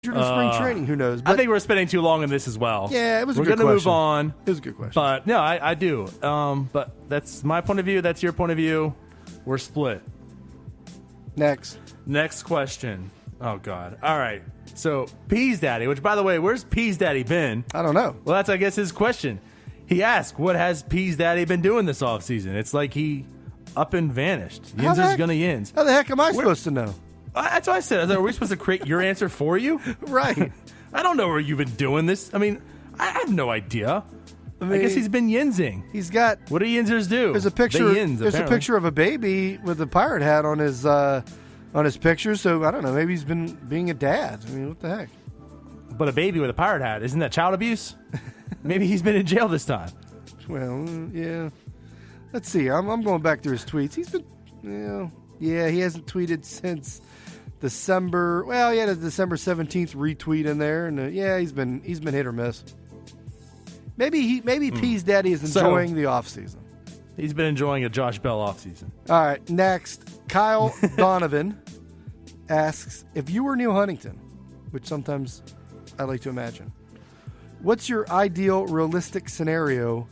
to spring training. Who knows? But I think we're spending too long on this as well. Yeah, it was a good question. We're going to move on. It was a good question. But, no, I do. But that's my point of view. That's your point of view. We're split. Next question. Oh, God. All right. So, Peas Daddy, which, by the way, where's Peas Daddy been? I don't know. Well, that's, I guess, his question. He asked, what has Peas Daddy been doing this offseason? It's like he up and vanished. Yinzer's going to Yinz. How the heck am I supposed to know? That's what I said. Are we supposed to create your answer for you? Right. I don't know where you've been doing this. I mean, I have no idea. I guess he's been yinzing. He's got. What do yinzers do? There's a picture. There's a picture of a baby with a pirate hat on his picture. So I don't know. Maybe he's been being a dad. I mean, what the heck? But a baby with a pirate hat, isn't that child abuse? Maybe he's been in jail this time. Well, yeah. Let's see. I'm going back through his tweets. He's been, yeah. He hasn't tweeted since December. Well, he had a December 17th retweet in there, and he's been hit or miss. Maybe Peas Daddy is enjoying the offseason. He's been enjoying a Josh Bell offseason. All right, next, Kyle Donovan asks, if you were Neil Huntington, which sometimes I like to imagine, what's your ideal realistic scenario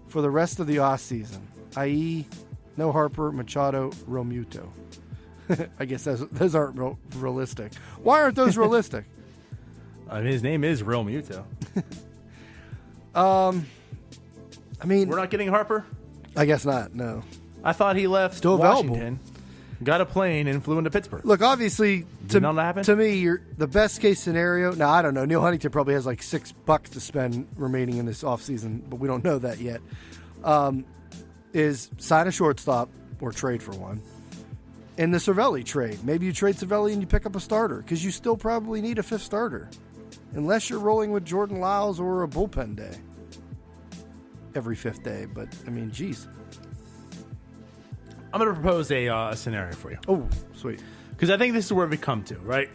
for the rest of the offseason, i.e., no Harper, Machado, Realmuto? I guess those aren't realistic. Why aren't those realistic? I mean, his name is Realmuto. I mean, we're not getting Harper? I guess not, no. I thought he left Still Washington, got a plane, and flew into Pittsburgh. Look, obviously, to me, the best case scenario, now I don't know, Neil Huntington probably has like $6 to spend remaining in this offseason, but we don't know that yet, is sign a shortstop or trade for one. In the Cervelli trade, maybe you trade Cervelli and you pick up a starter, because you still probably need a fifth starter. Unless you're rolling with Jordan Lyles or a bullpen day every fifth day. But, I mean, geez. I'm going to propose a scenario for you. Oh, sweet. Because I think this is where we come to, right?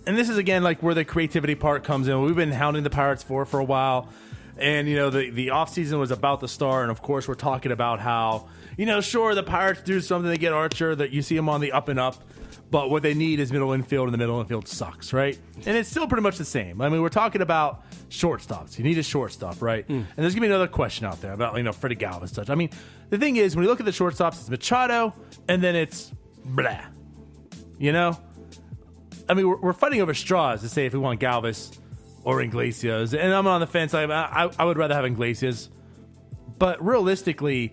And this is, again, like where the creativity part comes in. We've been hounding the Pirates for a while. And, you know, the offseason was about to start. And, of course, we're talking about how, you know, sure, the Pirates do something. They get Archer, that you see them on the up and up. But what they need is middle infield, and the middle infield sucks, right? And it's still pretty much the same. I mean, we're talking about shortstops. You need a shortstop, right? And there's going to be another question out there about, you know, Freddie Galvis such. I mean, the thing is, when you look at the shortstops, it's Machado, and then it's blah. You know? I mean, we're fighting over straws to say if we want Galvis or Iglesias. And I'm on the fence. I would rather have Iglesias. But realistically,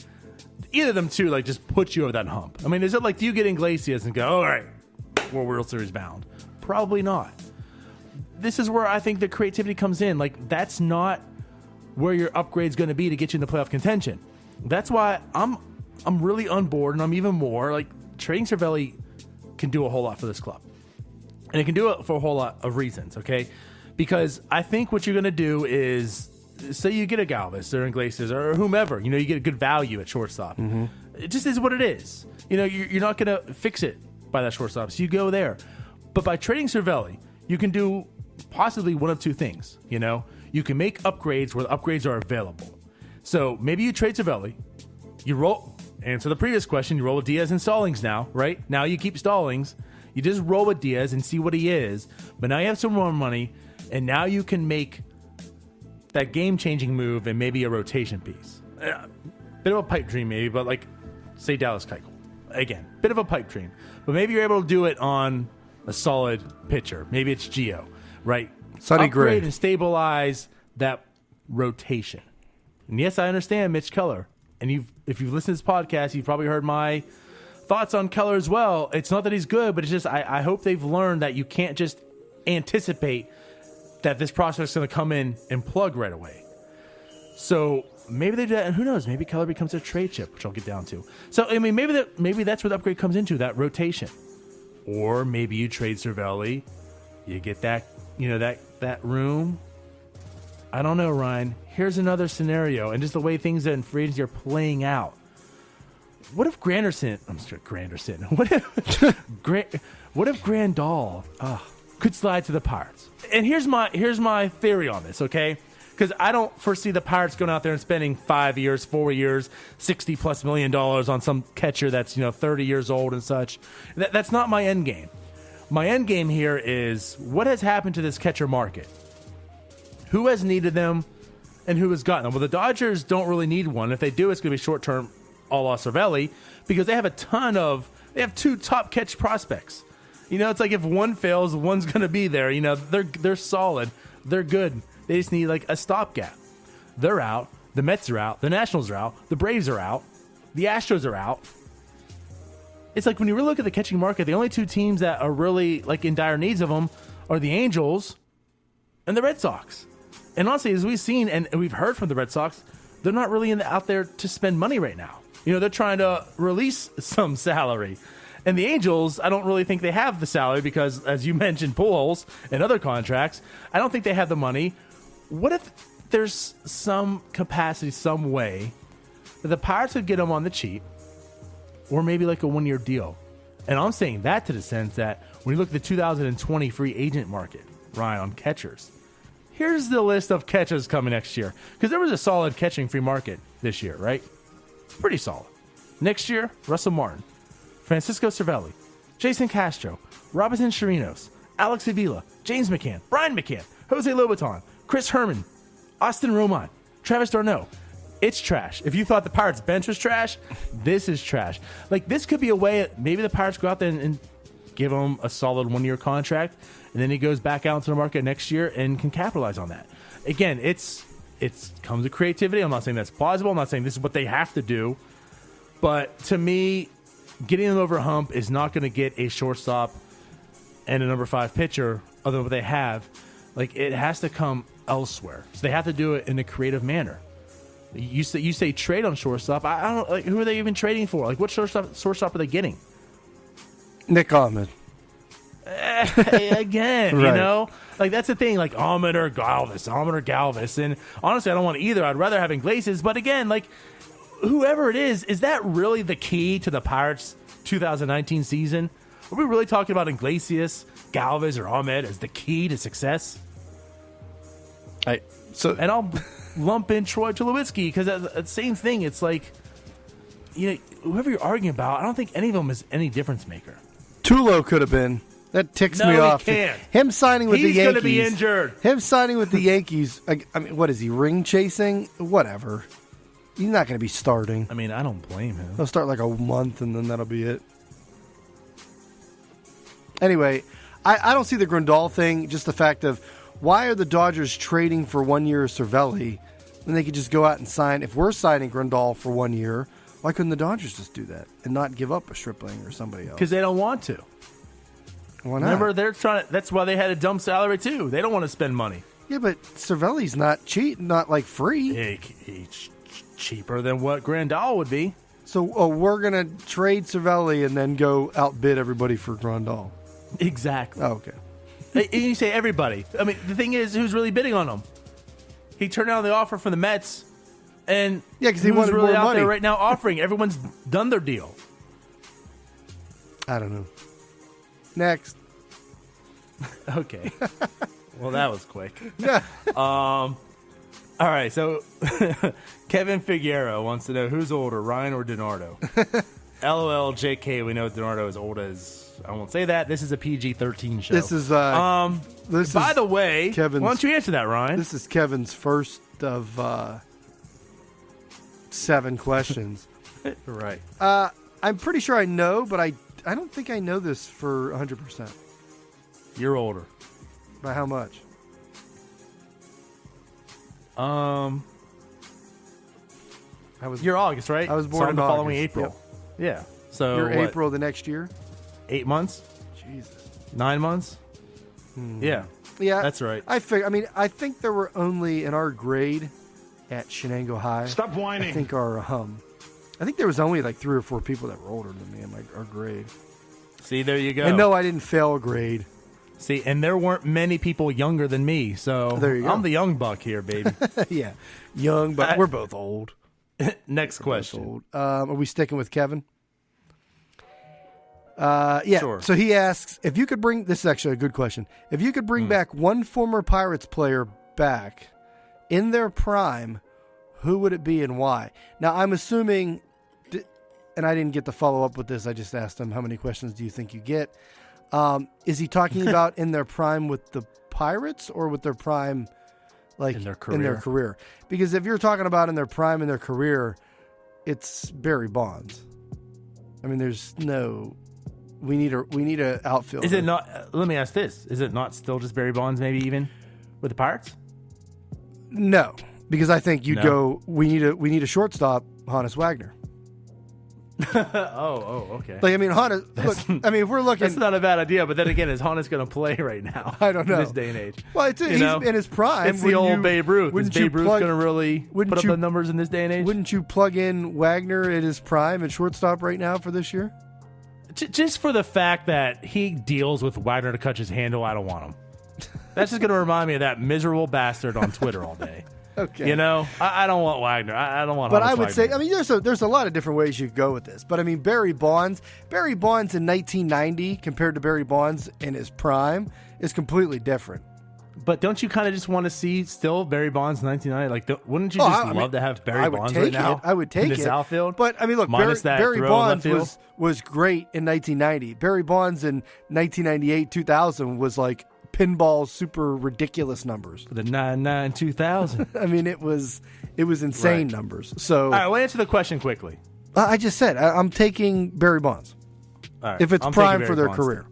either of them two, like, just put you over that hump. I mean, is it like, do you get Iglesias and go, all right, we're World Series bound? Probably not. This is where I think the creativity comes in. Like, that's not where your upgrade's going to be to get you in the playoff contention. That's why I'm really on board, and I'm even more like trading Cervelli can do a whole lot for this club, and it can do it for a whole lot of reasons. Okay, because I think what you're going to do is, say you get a Galvis or Iglesias or whomever, you know, you get a good value at shortstop. Mm-hmm. It just is what it is. You know, you're not going to fix it by that shortstop, so you go there. But by trading Cervelli, you can do possibly one of two things. You know, you can make upgrades where the upgrades are available. So maybe you trade Cervelli, you roll. Answer the previous question. You roll with Diaz and Stallings now, right? Now you keep Stallings. You just roll with Diaz and see what he is. But now you have some more money, and now you can make that game-changing move and maybe a rotation piece. Bit of a pipe dream maybe, but like, say Dallas Keuchel. Again, bit of a pipe dream. But maybe you're able to do it on a solid pitcher. Maybe it's Gio, right? Sonny Upgrade Gray. and stabilize that rotation. And yes, I understand Mitch Keller. And if you've listened to this podcast, you've probably heard my thoughts on Keller as well. It's not that he's good, but it's just I hope they've learned that you can't just anticipate that this prospect is going to come in and plug right away. So maybe they do that, and who knows? Maybe Keller becomes a trade chip, which I'll get down to. So I mean, maybe that's where the upgrade comes into, that rotation. Or maybe you trade Cervelli, you get that, you know, that room. I don't know, Ryan. Here's another scenario, and just the way things in free agency are playing out. What if Granderson? What if Grandal could slide to the Pirates? And here's my theory on this, okay? Because I don't foresee the Pirates going out there and spending 5 years, 4 years, $60+ million on some catcher that's, you know, 30 years old and such. That's not my end game. My end game here is what has happened to this catcher market? Who has needed them and who has gotten them? Well, the Dodgers don't really need one. If they do, it's going to be short-term a la Cervelli because they have they have 2 top catch prospects. It's like if one fails, one's going to be there. They're solid. They're good. They just need like a stopgap. They're out. The Mets are out. The Nationals are out. The Braves are out. The Astros are out. It's like when you really look at the catching market, the only 2 teams that are really like in dire needs of them are the Angels and the Red Sox. And honestly, as we've seen and we've heard from the Red Sox, they're not really out there to spend money right now. They're trying to release some salary. And the Angels, I don't really think they have the salary because, as you mentioned, Pujols and other contracts, I don't think they have the money. What if there's some capacity, some way that the Pirates could get them on the cheap or maybe like a 1-year deal? And I'm saying that to the sense that when you look at the 2020 free agent market, Ryan, on catchers, here's the list of catchers coming next year. Because there was a solid catching free market this year, right? It's pretty solid. Next year, Russell Martin, Francisco Cervelli, Jason Castro, Robinson Chirinos, Alex Avila, James McCann, Brian McCann, Jose Lobaton, Chris Herman, Austin Romine, Travis d'Arnaud. It's trash. If you thought the Pirates bench was trash, this is trash. Like, this could be a way maybe the Pirates go out there and give him a solid 1-year contract, and then he goes back out into the market next year and can capitalize on that. Again, it comes with creativity. I'm not saying that's plausible. I'm not saying this is what they have to do. But to me, getting them over a hump is not going to get a shortstop and a number 5 pitcher other than what they have. Like, it has to come elsewhere. So they have to do it in a creative manner. You say trade on shortstop. I don't like, who are they even trading for? Like, what shortstop are they getting? Nick Ahmed. Again, right. Like, that's the thing. Like, Ahmed or Galvis. And honestly, I don't want either. I'd rather have Iglesias. But again, like, whoever it is that really the key to the Pirates 2019 season? Are we really talking about Iglesias, Galvis, or Ahmed as the key to success? And I'll lump in Troy Tulowitzki because the same thing. It's like, whoever you're arguing about, I don't think any of them is any difference maker. Tulo could have been. That ticks me off. He can't. Him signing with the Yankees. He's going to be injured. Him signing with the Yankees. I mean, what is he, ring chasing? Whatever. He's not going to be starting. I mean, I don't blame him. He'll start like a month, and then that'll be it. Anyway, I don't see the Grandal thing. Just the fact of why are the Dodgers trading for 1 year Cervelli when they could just go out and sign? If we're signing Grandal for 1 year, why couldn't the Dodgers just do that and not give up a Stripling or somebody else? Because they don't want to. Why not? Remember, they're trying. That's why they had a dumb salary too. They don't want to spend money. Yeah, but Cervelli's not cheap, not like free. He's cheaper than what Grandal would be. So we're gonna trade Cervelli and then go outbid everybody for Grandal. Exactly. Oh, okay. And you say everybody. I mean, the thing is, who's really bidding on him? He turned down the offer from the Mets, and because he wanted really more out money there right now offering. Everyone's done their deal. I don't know. Next. Okay. Well, that was quick. Yeah. All right. So Kevin Figueroa wants to know who's older, Ryan or DiNardo. LOL, JK. We know DiNardo is old as. I won't say that. This is a PG-13 show. This is by the way, Kevin's, why don't you answer that, Ryan? This is Kevin's first of 7 questions. Right. I'm pretty sure I know, but I don't think I know this for 100%. You're older. By how much? You're August, right? I was born in the August. following April. Yep. Yeah. So You're April the next year? 8 months? Jesus. 9 months? Yeah. Yeah. That's right. I think there were only in our grade at Shenango High. Stop whining. I think I think there was only like 3 or 4 people that were older than me in our grade. See, there you go. And no, I didn't fail a grade. See, and there weren't many people younger than me, so there you go. I'm the young buck here, baby. Yeah. Young, but we're both old. Next question. Are we sticking with Kevin? Yeah. Sure. So he asks, if you could bring, this is actually a good question. If you could bring back one former Pirates player back in their prime, who would it be and why? Now, I'm assuming, and I didn't get to follow up with this. I just asked him, how many questions do you think you get? Is he talking about in their prime with the Pirates or with their prime, like In their career? Because if you're talking about in their prime in their career, it's Barry Bonds. I mean, there's no. We need a outfielder. Is it not? Let me ask this: is it not still just Barry Bonds? Maybe even with the Pirates? No, because I think you'd go. We need a shortstop, Hannes Wagner. Okay. Like, I mean, Hannes. Look, I mean, if we're looking, that's not a bad idea. But then again, is Hannes going to play right now? I don't know. In this day and age. Well, he's in his prime. It's the old Babe Ruth. Is Babe Ruth going to really put up the numbers in this day and age? Wouldn't you plug in Wagner at his prime at shortstop right now for this year? Just for the fact that he deals with Wagner to cut his handle, I don't want him. That's just going to remind me of that miserable bastard on Twitter all day. Okay. You know, I don't want Wagner. I don't want. But Hannes I would Wagner. say, I mean, there's a lot of different ways you could go with this. But I mean, Barry Bonds in 1990 compared to Barry Bonds in his prime is completely different. But don't you kind of just want to see still Barry Bonds in 1990? Like, wouldn't you just love to have Barry Bonds right now? I would take in it. this outfield. But I mean, look, Barry Bonds was great in 1990. Barry Bonds in 1998, 2000 was like pinball super ridiculous numbers. The 99 2000. I mean, it was insane numbers. So all right, we'll answer the question quickly. I just said I'm taking Barry Bonds. All right, if it's prime for their career.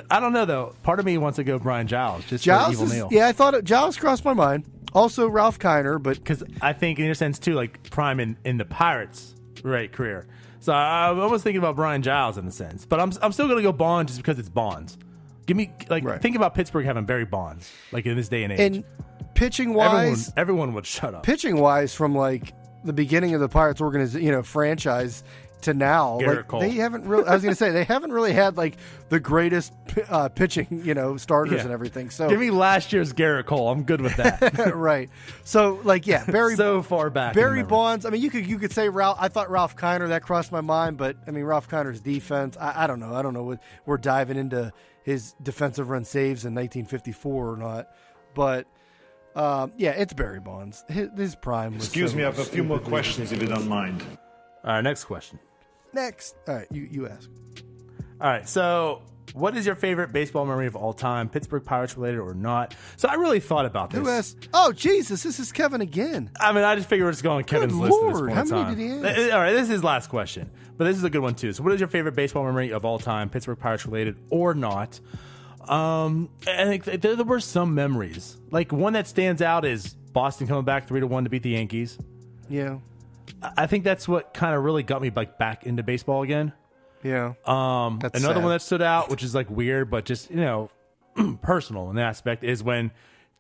I don't know though. Part of me wants to go Brian Giles, just Giles for Evil Neil. Yeah, I thought Giles crossed my mind. Also Ralph Kiner, but because I think in your sense too, like prime in the Pirates career. So I was thinking about Brian Giles in a sense, but I'm still going to go Bonds just because it's Bonds. Give me think about Pittsburgh having Barry Bonds like in this day and age. And pitching wise, everyone would shut up. Pitching wise, from like the beginning of the Pirates organization, franchise to now, Garrett Cole. They haven't really. I was going to say they haven't really had like the greatest pitching, starters and everything. So give me last year's Garrett Cole. I'm good with that. Right. So Barry so far back. Barry Bonds. I mean, you could say Ralph. I thought Ralph Kiner, that crossed my mind, but I mean Ralph Kiner's defense. I don't know. I don't know what we're diving into his defensive run saves in 1954 or not, but. It's Barry Bonds. His prime was. Excuse me, I have a few more questions if you don't mind. All right, next question. Next. All right, you ask. All right, so what is your favorite baseball memory of all time, Pittsburgh Pirates related or not? So I really thought about this. Who asked? Oh, Jesus, this is Kevin again. I mean, I just figured we're just going Kevin's Good list at this Lord, point in how time. many did he ask? All right, this is his last question, but this is a good one too. So what is your favorite baseball memory of all time, Pittsburgh Pirates related or not? I think there were some memories. Like one that stands out is Boston coming back 3-1 to beat the Yankees. Yeah. I think that's what kind of really got me back into baseball again. Yeah. That's another one that stood out, which is like weird, but just personal in that aspect, is when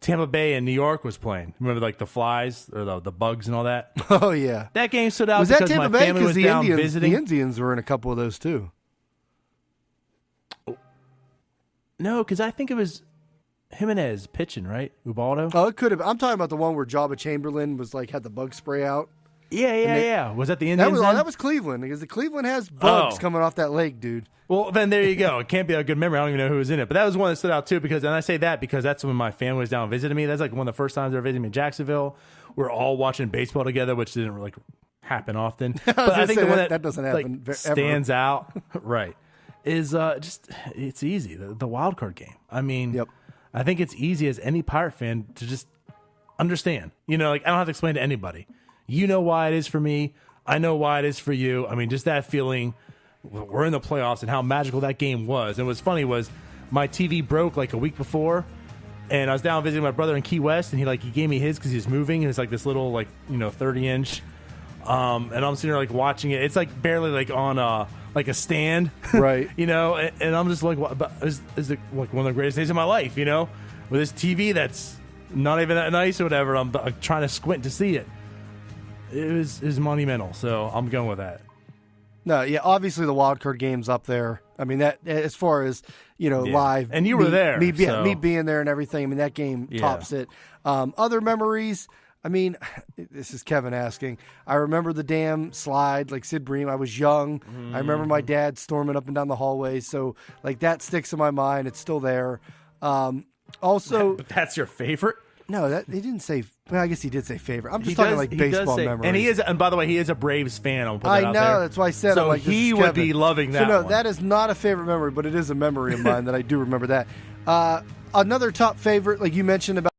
Tampa Bay and New York was playing. Remember, like the flies or the bugs and all that. Oh yeah, that game stood out. Was that because Tampa my Bay? family Because was down visiting. The Indians were in a couple of those too. No, because I think it was Jimenez pitching, right? Ubaldo. Oh, it could have. I'm talking about the one where Jabba Chamberlain was like had the bug spray out. Yeah. Was that the Indians? That was Cleveland, because the Cleveland has bugs coming off that lake, dude. Well, then there you go. It can't be a good memory. I don't even know who was in it, but that was one that stood out too. And I say that because that's when my family was down visiting me. That's like one of the first times they were visiting me in Jacksonville. We're all watching baseball together, which didn't really happen often. But I think the one that doesn't happen ever. Stands out, right? Is just it's easy. The wild card game. I mean, I think it's easy as any Pirate fan to just understand. I don't have to explain to anybody. You know why it is for me. I know why it is for you. I mean, just that feeling. We're in the playoffs and how magical that game was. And what's funny was my TV broke like a week before, and I was down visiting my brother in Key West, and he gave me his because he was moving. And it's like this little 30-inch, and I'm sitting there watching it. It's barely on a stand, right? And I'm just like, what? Is it one of the greatest days of my life? With this TV that's not even that nice or whatever. I'm trying to squint to see it. It was monumental, so I'm going with that. No, yeah, obviously the wild card game's up there. I mean, that as far as live, and you were there, me being there and everything. I mean, that game tops it. Other memories. I mean, this is Kevin asking. I remember the damn slide, like Sid Bream. I was young. I remember my dad storming up and down the hallways. So that sticks in my mind. It's still there. Also, but that's your favorite. No, that he didn't say. Well, I guess he did say favorite. I'm just He talking does- like he does baseball say- memories. And he is, and by the way, he is a Braves fan. I'll put that I out know. there. That's why I said. So I'm like, this he is would Kevin. be loving that. So no, one. that is not a favorite memory, but it is a memory of mine that I do remember that. Another top favorite, like you mentioned about.